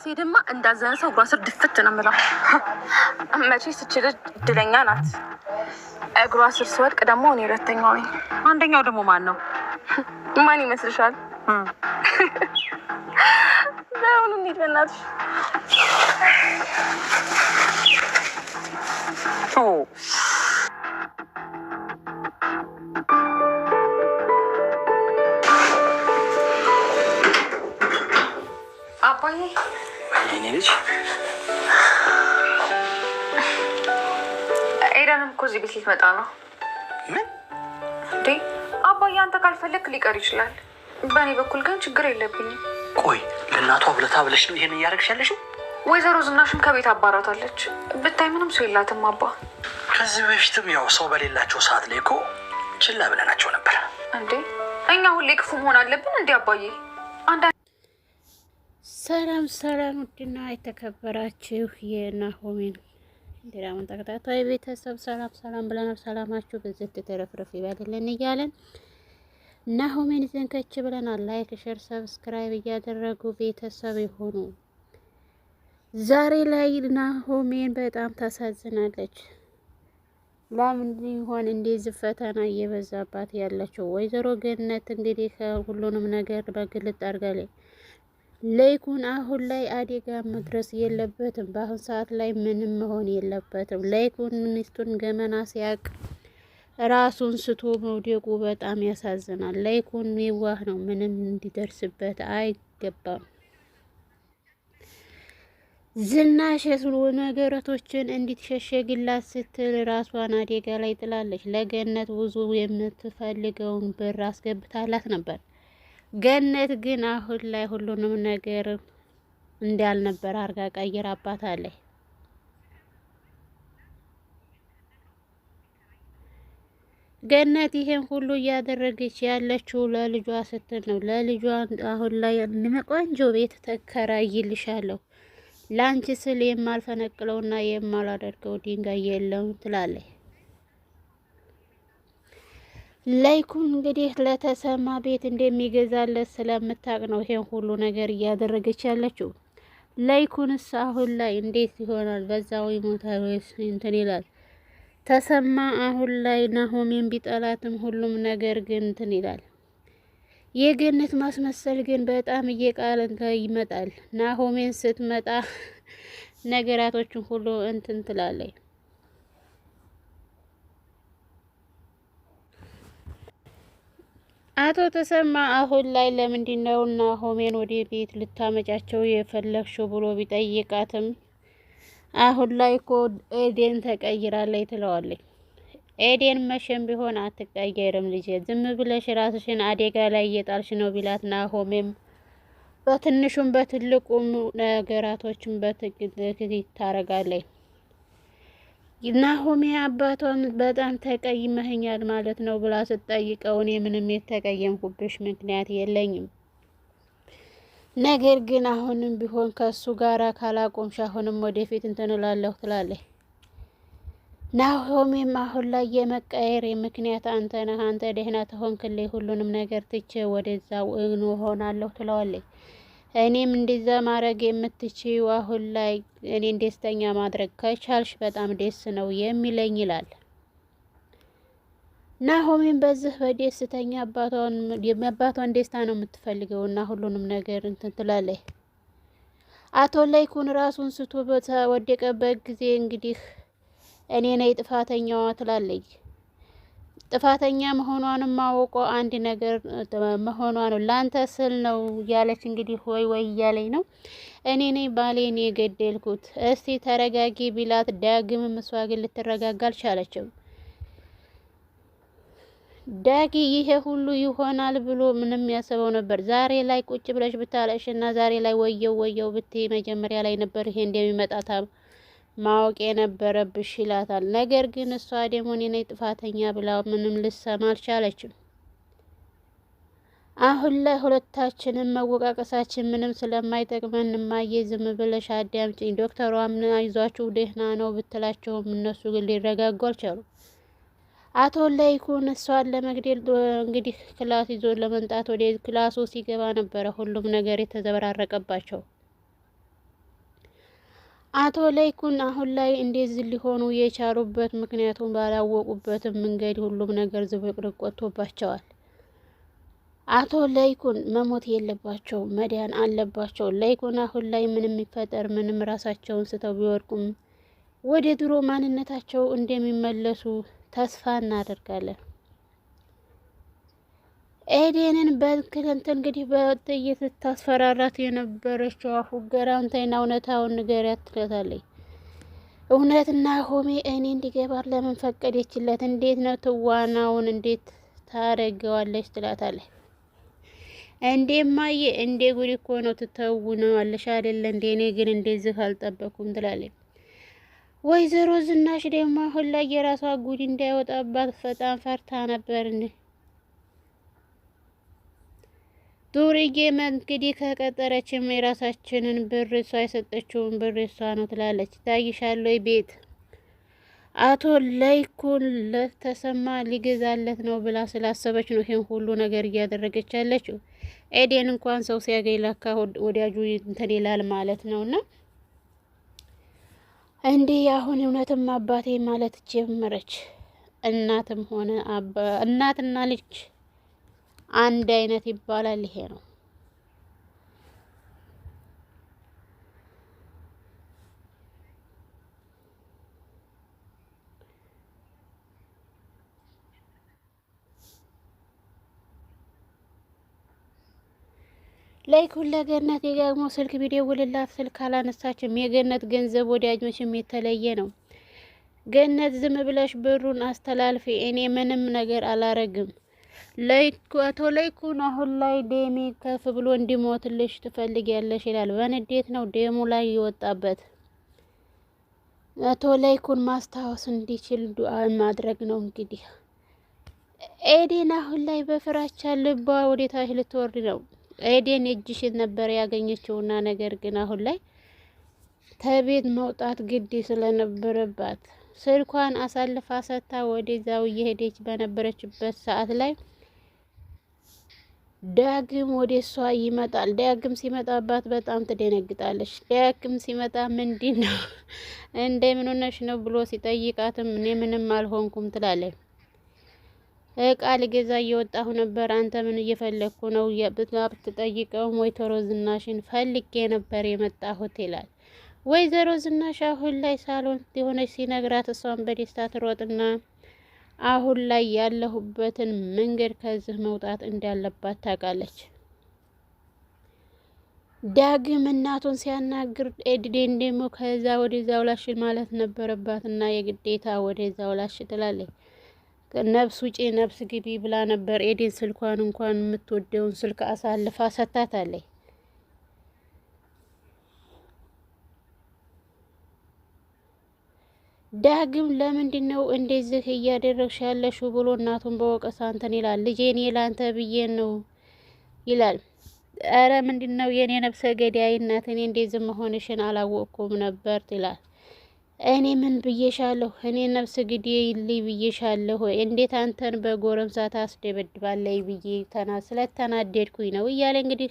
ሲድማ እንዳዘነ ሰው እግሯ ስር ድፍት ነው የምለው። መቼስ እች ልጅ እድለኛ ናት። እግሯ ስር ስወድቅ ደግሞ እኔ ሁለተኛው ነኝ። አንደኛው ደግሞ ማን ነው? ማን ይመስልሻል? ለአሁኑ እንሂድ በእናትሽ። አባዬ የኔ ልጅ ኤደንም እኮ እዚህ ቤት ልትመጣ ነው። ምን እንዴ? አባዬ አንተ ካልፈለክ ሊቀር ይችላል። በእኔ በኩል ግን ችግር የለብኝም። ቆይ ለእናቷ ብለታ ብለሽ ነው ይሄን እያደረግሽ ያለሽው? ወይዘሮ ዝናሽን ከቤት አባራታለች። ብታይ ምንም ሰው የላትም አባ። ከዚህ በፊትም ያው ሰው በሌላቸው ሰዓት ላይ እኮ ችላ ብለናቸው ነበር። እንዴ እኛ ሁሌ ክፉ መሆን አለብን እንዴ አባዬ? ሰላም ሰላም፣ ውድና የተከበራችሁ የናሆሜን ድራማን ተከታታይ ቤተሰብ ሰላም ሰላም ብለናል። ሰላማችሁ በዚህ ተረፍረፍ ይበልልን እያለን ናሆሜን ይዘን ከች ብለናል። ላይክ ሼር ሰብስክራይብ እያደረጉ ቤተሰብ ይሁኑ። ዛሬ ላይ ናሆሜን በጣም ታሳዝናለች። ለምን ይሆን እንደዚህ ፈተና እየበዛባት ያለችው? ወይዘሮ ገነት እንግዲህ ሁሉንም ነገር በግልጥ አድርጋለች። ለይኩን አሁን ላይ አደጋ መድረስ የለበትም። በአሁን ሰዓት ላይ ምንም መሆን የለበትም። ለይኩን ሚስቱን ገመና ሲያቅ ራሱን ስቶ መውደቁ በጣም ያሳዝናል። ለይኩን የዋህ ነው፣ ምንም እንዲደርስበት አይገባም። ዝናሽ የስሉ ነገራቶችን እንዲትሸሸግላት ስትል ራሷን አደጋ ላይ ጥላለች። ለገነት ብዙ የምትፈልገውን ብር አስገብታላት ነበር። ገነት ግን አሁን ላይ ሁሉንም ነገር እንዳልነበር አርጋ ቀይራባታለች። ገነት ይሄን ሁሉ እያደረገች ያለችው ለልጇ ስትል ነው። ለልጇ አሁን ላይ ቆንጆ ቤት ተከራይልሻለሁ፣ ላንቺ ስል የማልፈነቅለውና የማላደርገው ድንጋይ የለም ትላለች። ለይኩን እንግዲህ ለተሰማ ቤት እንደሚገዛለት ስለምታቅ ነው ይሄን ሁሉ ነገር እያደረገች ያለችው። ለይኩንስ አሁን ላይ እንዴት ይሆናል? በዛው ይሞታል ወይስ እንትን ይላል? ተሰማ አሁን ላይ ናሆሜን ቢጠላትም ሁሉም ነገር ግን እንትን ይላል። የገነት ማስመሰል ግን በጣም እየቃለ ይመጣል። ናሆሜን ስትመጣ ነገራቶችን ሁሉ እንትን ትላለች። አቶ ተሰማ አሁን ላይ ለምንድነው ናሆሜን ወደ ቤት ልታመጫቸው የፈለግሽው ብሎ ቢጠይቃትም አሁን ላይ እኮ ኤዴን ተቀይራለች ትለዋለች። ኤዴን መቼም ቢሆን አትቀየርም ልጄ፣ ዝም ብለሽ ራስሽን አደጋ ላይ እየጣልሽ ነው ቢላት ናሆሜም በትንሹም በትልቁም ነገራቶችን በትክክል ታረጋለች። ናሆሜ አባቷን በጣም ተቀይመኸኛል ማለት ነው ብላ ስትጠይቀው እኔ ምንም የተቀየምኩብሽ ምክንያት የለኝም፣ ነገር ግን አሁንም ቢሆን ከሱ ጋር ካላቆምሽ አሁንም ወደፊት እንትን እላለሁ ትላለች። ናሆሜም አሁን ላይ የመቀየር ምክንያት አንተ ነህ፣ አንተ ደህና ተሆንክልኝ ሁሉንም ነገር ትቼ ወደዛው እሆናለሁ ትለዋለች። እኔም እንደዛ ማድረግ የምትችይው አሁን ላይ እኔን ደስተኛ ማድረግ ከቻልሽ በጣም ደስ ነው የሚለኝ ይላል። ናሆሜን በዚህ በደስተኛ አባቷን ደስታ ነው የምትፈልገው እና ሁሉንም ነገር እንትን ትላለች። አቶ ለይኩን ራሱን ስቶ በተወደቀበት ጊዜ እንግዲህ እኔ ነኝ ጥፋተኛዋ ትላለች። ጥፋተኛ መሆኗንም ማወቆ አንድ ነገር መሆኗ ነው። ላንተ ስል ነው ያለች እንግዲህ ወይ እያለኝ ነው። እኔ ነኝ ባሌን የገደልኩት፣ እስቲ ተረጋጊ ቢላት ዳግም እሷ ግን ልትረጋጋ አልቻለችም። ዳጊ ይሄ ሁሉ ይሆናል ብሎ ምንም ያሰበው ነበር። ዛሬ ላይ ቁጭ ብለሽ ብታለሽ እና ዛሬ ላይ ወየው ብትይ መጀመሪያ ላይ ነበር ይሄ እንደሚመጣታ ማወቅ የነበረብሽ ይላታል። ነገር ግን እሷ ደግሞ እኔ ነኝ ጥፋተኛ ብላ ምንም ልሰማ አልቻለችም። አሁን ላይ ሁለታችንም መወቃቀሳችን ምንም ስለማይጠቅመን እማዬ ዝም ብለሽ አዳምጪኝ፣ ዶክተሯ ምን አይዟችሁ ደህና ነው ብትላቸውም እነሱ ግን ሊረጋጉ አልቻሉም። አቶ ለይኩን እሷን ለመግደል እንግዲህ ክላስ ይዞ ለመምጣት ወደ ክላሱ ሲገባ ነበረ ሁሉም ነገር የተዘበራረቀባቸው። አቶ ለይኩን አሁን ላይ እንደዚህ ሊሆኑ የቻሉበት ምክንያቱም ባላወቁበትም መንገድ ሁሉም ነገር ዝብርቅርቅ ወጥቶባቸዋል። አቶ ለይኩን መሞት የለባቸው መዳን አለባቸው። ለይኩን አሁን ላይ ምንም የሚፈጠር ምንም ራሳቸውን ስተው ቢወድቁም ወደ ድሮ ማንነታቸው እንደሚመለሱ ተስፋ እናደርጋለን። ኤዴንን በክለንት እንግዲህ በጥይት ታስፈራራት የነበረችው አፉገራንታይና እውነታውን ንገሪያት ትላታለች። እውነትና ሆሜ እኔ እንዲገባር ለምን ፈቀደችለት? እንዴት ነው ትዋናውን እንዴት ታረገዋለች? ትላታለች። እንዴ ማየ እንዴ ጉድ እኮ ነው ትተውነዋለሽ አይደል እንዴ? እኔ ግን እንደዚህ አልጠበኩም ትላለች። ወይዘሮ ዝናሽ ደግሞ አሁን ላይ የራሷ ጉድ እንዳይወጣባት በጣም ፈርታ ነበር። ዱርዬ እንግዲህ ከቀጠረችም የራሳችንን ብር እሷ የሰጠችውን ብር እሷ ነው ትላለች። ታይሻለይ ቤት አቶ ለይኩን ለተሰማ ሊገዛለት ነው ብላ ስላሰበች ነው ይሄን ሁሉ ነገር እያደረገች ያለችው። ኤዴን እንኳን ሰው ሲያገኝ ለካ ወዲያጁ እንትን ይላል ማለት ነውና እንዴ አሁን እውነትም አባቴ ማለት ጀመረች። እናትም ሆነ እናትና ልጅ አንድ አይነት ይባላል። ይሄ ነው ለይኩን ለገነት የጋግሞ ስልክ ቢደውልላት ስልክ አላነሳችም። የገነት ገንዘብ ወዳጆችም የተለየ ነው። ገነት ዝም ብለሽ ብሩን አስተላልፊ፣ እኔ ምንም ነገር አላረግም። አቶ ለይኩን አሁን ላይ ደሜ ከፍ ብሎ እንዲሞትልሽ ትፈልጊያለሽ ይላል። በንዴት ነው ደሙ ላይ የወጣበት። አቶ ለይኩን ማስታወስ እንዲችል ዱዓ ማድረግ ነው እንግዲህ። ኤዴን አሁን ላይ በፍራቻ ልቧ ወደታች ልትወርድ ነው። ኤዴን እጅሽን ነበር ያገኘችውና ነገር ግን አሁን ላይ ከቤት መውጣት ግድ ስለነበረባት ስልኳን አሳልፋ ሰጥታ ወደዛው እየሄደች በነበረችበት ሰዓት ላይ ዳግም ወደ እሷ ይመጣል። ዳግም ሲመጣባት በጣም ትደነግጣለች። ዳግም ሲመጣ ምንድነው እንደምን ሆነሽ ነው ብሎ ሲጠይቃትም እኔ ምንም አልሆንኩም ትላለች። እቃ ልገዛ እየወጣሁ ነበር፣ አንተ ምን እየፈለግኩ ነው ብትጠይቀውም ወይዘሮ ዝናሽን ፈልጌ ነበር የመጣሁት ይላል። ወይዘሮ ዝናሽ አሁን ላይ ሳሎን የሆነች ሲነግራት እሷን በደስታ ትሮጥና አሁን ላይ ያለሁበትን መንገድ ከዚህ መውጣት እንዳለባት ታውቃለች። ዳግም እናቱን ሲያናግር ኤድዴን ደግሞ ከዛ ወደዛው ላሽ ማለት ነበረባት እና የግዴታ ወደዛው ላሽ ትላለች። ነፍስ ውጪ ነፍስ ግቢ ብላ ነበር። ኤዴን ስልኳን እንኳን የምትወደውን ስልክ አሳልፋ ሰታታለች። ዳግም ለምንድን ነው እንደዚህ እያደረግሽ ያለሽው ብሎ እናቱን በወቀሳ እንትን ይላል። ልጄን የላንተ ብዬ ነው ይላል። አረ ምንድን ነው የኔ ነፍሰ ገዳይ እናት፣ እኔ እንደዚህ መሆንሽን አላወቅኩም ነበር ይላል። እኔ ምን ብዬሻለሁ? እኔ ነፍስ ግዴልኝ ብዬሻለሁ? እንዴት አንተን በጎረምሳ ታስደበድባለይ ብዬ ስለተናደድኩኝ ነው እያለ እንግዲህ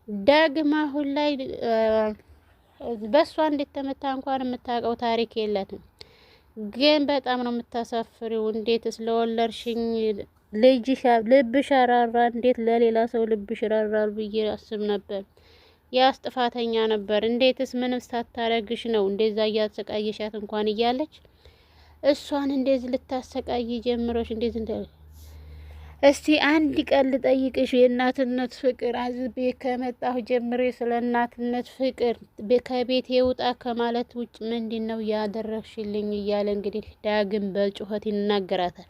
ዳግም አሁን ላይ በሷ እንድትመታ እንኳን የምታውቀው ታሪክ የለትም። ግን በጣም ነው የምታሳፍሪው። እንዴት ስለወለድሽኝ ልብሽ አራራ፣ እንዴት ለሌላ ሰው ልብሽ ራራል ብዬ አስብ ነበር። ያስ ጥፋተኛ ነበር። እንዴትስ ምንም ሳታረግሽ ነው እንደዛ እያሰቃየሻት እንኳን እያለች እሷን እንደዚህ ልታሰቃይ ጀምሮሽ እንደዚህ እንደ እስቲ አንድ ቀን ልጠይቅሽ፣ የእናትነት ፍቅር አዝቤ ከመጣሁ ጀምሬ ስለ እናትነት ፍቅር ከቤት የውጣ ከማለት ውጭ ምንድን ነው ያደረግሽልኝ? እያለ እንግዲህ ዳግም በጩኸት ይናገራታል።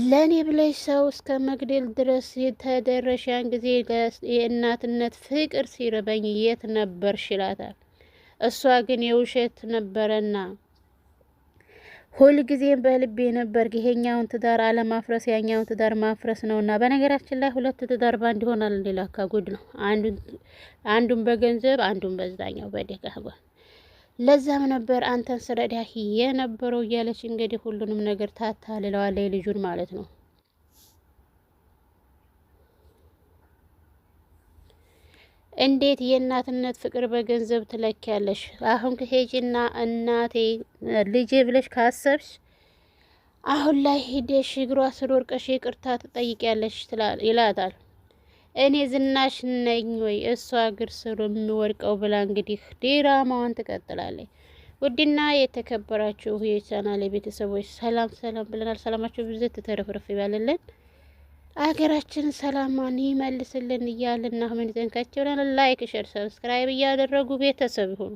ለኔ ብለሽ ሰው እስከ መግደል ድረስ የተደረሻን ጊዜ የእናትነት ፍቅር ሲርበኝ የት ነበርሽ? ይላታል። እሷ ግን የውሸት ነበረና ሁልጊዜም በልቤ ነበር። ይሄኛውን ትዳር አለማፍረስ ያኛውን ትዳር ማፍረስ ነውና። በነገራችን ላይ ሁለት ትዳር ባንድ ይሆናል እንዴ? ላካ ጉድ ነው። አንዱን በገንዘብ አንዱን በዛኛው በደጋባ ለዛም ነበር አንተን ስረዳህ የነበረው እያለች እንግዲህ ሁሉንም ነገር ታታልለዋለች ልጁን ማለት ነው። እንዴት የእናትነት ፍቅር በገንዘብ ትለኪያለሽ? አሁን ከሄጂና እናቴ ልጄ ብለሽ ካሰብሽ አሁን ላይ ሂደሽ እግሯ ስር ወርቀሽ ይቅርታ ትጠይቂያለሽ ይላታል። እኔ ዝናሽ ነኝ ወይ እሷ እግር ስር የምወድቀው ብላ እንግዲህ ድራማዋን ትቀጥላለች። ውድና የተከበራችሁ የቻናሌ ቤተሰቦች ሰላም ሰላም ብለናል። ሰላማችሁ ብዙ ተተረፍረፍ ይባልልን፣ አገራችን ሰላማን ይመልስልን እያልን አሁን ዘንካቸው ላይክ፣ ሼር፣ ሰብስክራይብ እያደረጉ ቤተሰብ ይሁኑ።